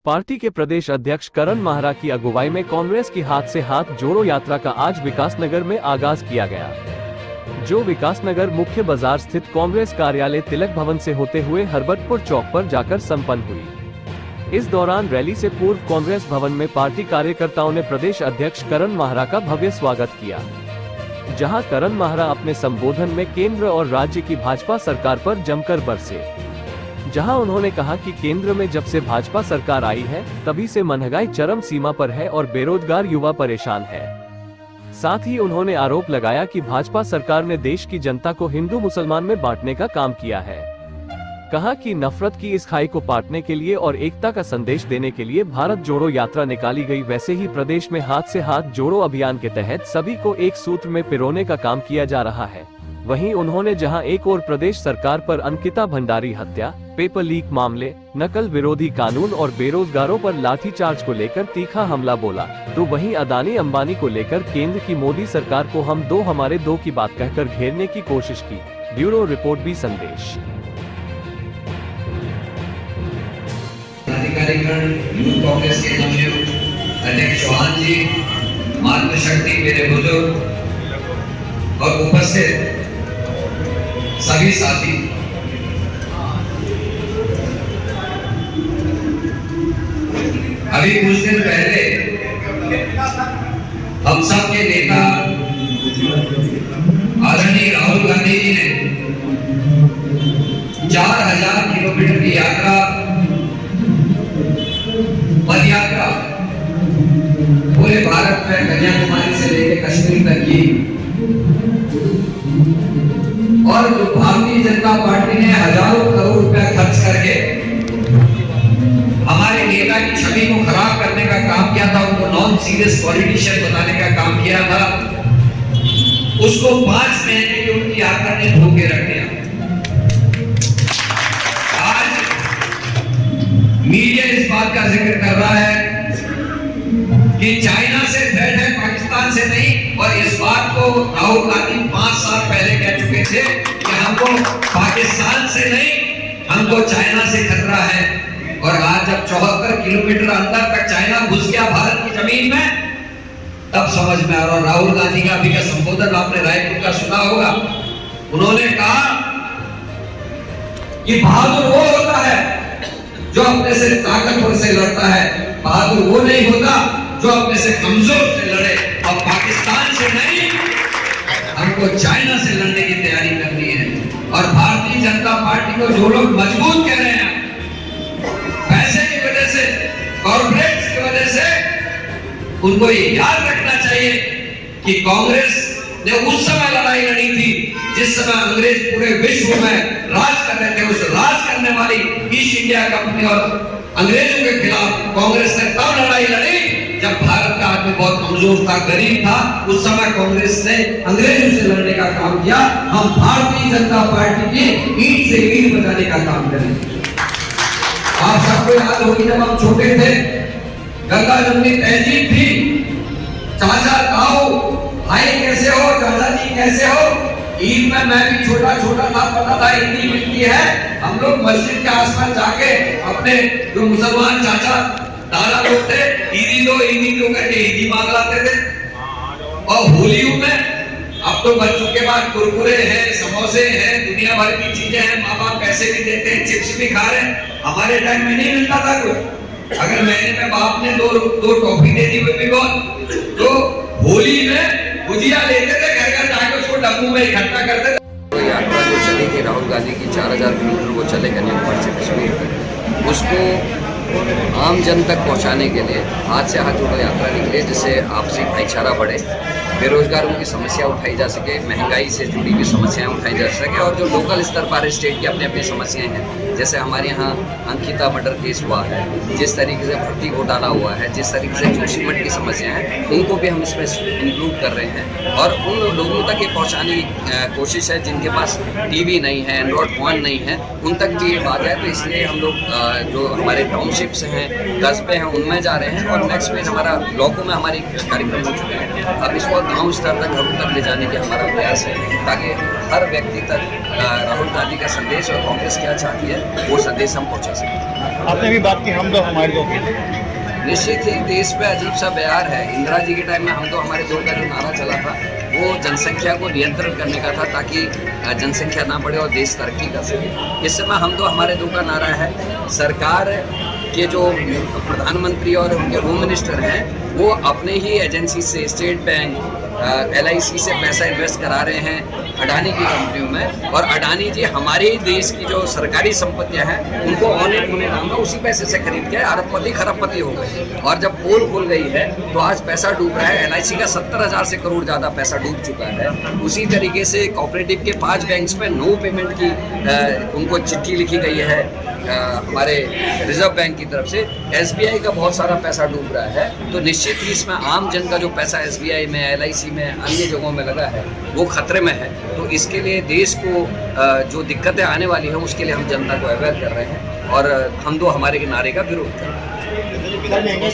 Party के प्रदेश अध्यक्ष करण माहरा की अगुवाई में कांग्रेस की हाथ से हाथ जोड़ो यात्रा का आज विकासनगर में आगाज किया गया, जो विकासनगर मुख्य बाजार स्थित कांग्रेस कार्यालय तिलक भवन से होते हुए हरबतपुर चौक पर जाकर संपन्न हुई। इस दौरान रैली से पूर्व कांग्रेस भवन में पार्टी कार्यकर्ताओं ने प्रदेश अध्यक्ष करण माहरा का भव्य स्वागत किया, जहां करण माहरा अपने संबोधन में केंद्र और राज्य की भाजपा सरकार पर जमकर बरसे, जहां उन्होंने कहा कि केंद्र में जब से भाजपा सरकार आई है तभी से महंगाई चरम सीमा पर है और बेरोजगार युवा परेशान है। साथ ही उन्होंने आरोप लगाया कि भाजपा सरकार ने देश की जनता को हिंदू मुसलमान में बांटने का काम किया है। कहा कि नफरत की इस खाई को पाटने के लिए और एकता का संदेश देने के लिए भारत जोड़ो यात्रा निकाली गई। वैसे ही प्रदेश में हाथ से हाथ जोड़ो अभियान के तहत सभी को एक सूत्र में पिरोने का काम किया जा रहा है। वहीं उन्होंने जहां एक और प्रदेश सरकार पर अंकिता भंडारी हत्या, पेपर लीक मामले, नकल विरोधी कानून और बेरोजगारों पर लाठीचार्ज को लेकर तीखा हमला बोला, तो वहीं अदानी अंबानी को लेकर केंद्र की मोदी सरकार को हम दो हमारे दो की बात कहकर घेरने की कोशिश की। ब्यूरो रिपोर्ट भी संदेश। यूथ कांग्रेस के अध्यक्ष चौहान जी, मातृशक्ति मेरे बुजुर्ग और उपस्थित सभी साथी, अभी कुछ दिन पहले हम सब के नेता आदरणीय राहुल गांधी जी ने 4000 किलोमीटर की यात्रा, पद यात्रा पूरे भारत में कन्याकुमारी से लेकर कश्मीर तक की, और जो भारतीय जनता पार्टी ने हजारों करोड़ रुपया खर्च करके हमारे नेता की छवि को खराब करने का काम किया था, उनको नॉन सीरियस पॉलिटिशियन बताने का काम किया था, उसको 5 महीने की उनकी यात्रा ने धोखे रख दिया। आज मीडिया इस बात का जिक्र कर रहा है कि चाइना से थ्रेट है, पाकिस्तान से नहीं, और इस बात को राहुल गांधी 5 साल पहले कह चुके थे कि हमको पाकिस्तान से नहीं, हमको चाइना से खतरा है। और आज जब 74 किलोमीटर अंदर तक चाइना घुस गया भारत की जमीन में, तब समझ में आ रहा। राहुल गांधी का अभी का संबोधन आपने रायपुर का सुना होगा, उन्होंने कहा कि बहादुर वो होता है जो अपने से ताकतवर से लड़ता है, बहादुर वो नहीं होता जो अपने से कमजोर से लड़े। और पाकिस्तान से नहीं, हमको चाइना से लड़ने की तैयारी करनी है। और भारतीय जनता पार्टी को जो लोग मजबूत कह रहे हैं, पैसे की वजह से, कॉर्पोरेट्स की वजह से, उनको ये याद रखना चाहिए कि कांग्रेस ने उस समय लड़ाई लड़ी थी जिस समय अंग्रेज पूरे विश्व में राज कर रहे थे। उस राज करने वाली ईस्ट इंडिया कंपनी और अंग्रेजों के खिलाफ कांग्रेस ने तब लड़ाई लड़ी जब भारत का आदमी बहुत कमजोर था, गरीब था। उस समय कांग्रेस ने अंग्रेजों से लड़ने का काम किया। हम भारतीय जनता पार्टी की ईंट से ईंट बजाने का काम करेंगे। आप सबको याद होगी जब हम छोटे थे, गंगा जमुनी तहजीब थी, चाचा ताऊ भाई कैसे हो, चाचा जी कैसे हो। ईद में मैं भी छोटा छोटा था, पता था ईदी मिलती है। हम लोग मस्जिद के आसपास जाके अपने जो मुसलमान चाचा दादा लोग थे, ईदी दो करके ईदी मांग लाते थे। और होली में अब तो बच्चों के बाद कुरकुरे हैं, समोसे हैं, दुनिया भर की चीजें हैं, माँ बाप पैसे भी देते हैं, चिप्स भी खा रहे हैं। हमारे टाइम में नहीं मिलता था कुछ। अगर महीने में बाप ने दो टॉफी दे दी हुई तो होली में गुजिया लेते थे, घर घर जाकर उसको डब्बू में इकट्ठा करते थे। तो यात्रा जो चली थी राहुल गांधी की 4000 किलोमीटर वो चले कन्याकुमारी से कश्मीर तक, उसको आम जन तक पहुंचाने के लिए हाथ से हाथ जोड़ो यात्रा निकले, जिससे आपसी भाईचारा बढ़े, बेरोजगारों की समस्या उठाई जा सके, महंगाई से जुड़ी हुई समस्याएं उठाई जा सके, और जो लोकल स्तर पर स्टेट की अपनी अपनी समस्याएं हैं, जैसे हमारे यहाँ अंकिता मर्डर केस हुआ है, जिस तरीके से भर्ती घोटाला हुआ है, जिस तरीके से जोशीमठ की समस्याएं हैं, उनको भी हम इसमें इंक्लूड कर रहे हैं। और उन लोगों तक ये पहुँचाने की कोशिश है जिनके पास टीवी नहीं है, एंड्रॉयड फोन नहीं है, उन तक भी ये बात है। तो इसलिए हम लोग जो हमारे टाउनशिप्स हैं, कस्बे हैं, उनमें जा रहे हैं। और नेक्स्ट वीक हमारा ब्लॉकों में हमारे कार्यक्रम हो चुके हैं। अब इसको गांव स्तर तक हम तक ले जाने की हमारा प्रयास है, ताकि हर व्यक्ति तक राहुल गांधी का संदेश और कांग्रेस क्या चाहती है वो संदेश हम पहुंचा सकें। आपने भी बात की हम दो हमारे दो की। निश्चित ही देश पे अजीब सा बयार है। इंदिरा जी के टाइम में हम दो हमारे दो का जो नारा चला था वो जनसंख्या को नियंत्रण करने का था, ताकि जनसंख्या ना बढ़े और देश तरक्की कर सके। इस समय हम दो हमारे दो का नारा है। सरकार के जो प्रधानमंत्री और उनके होम मिनिस्टर हैं वो अपने ही एजेंसी से, स्टेट बैंक, LIC से पैसा इन्वेस्ट करा रहे हैं अडानी की कंपनियों में, और अडानी जी हमारे ही देश की जो सरकारी संपत्तियां हैं उनको ऑन एंड होने नाम उसी पैसे से खरीद के अरबपति खरबपति हो गए। और जब पोल खुल गई है तो आज पैसा डूब रहा है। LIC का 70,000 से करोड़ ज़्यादा पैसा डूब चुका है। उसी तरीके से कोऑपरेटिव के 5 बैंक्स पे नो पेमेंट की उनको चिट्ठी लिखी गई है हमारे रिजर्व बैंक की तरफ से। SBI का बहुत सारा पैसा डूब रहा है। तो निश्चित ही इसमें आम जन का जो पैसा SBI में, LIC में, अन्य जगहों में लगा है वो खतरे में है। तो इसके लिए देश को जो दिक्कतें आने वाली हैं उसके लिए हम जनता को अवेयर कर रहे हैं और हम दो हमारे के नारे का विरोध कर रहे हैं।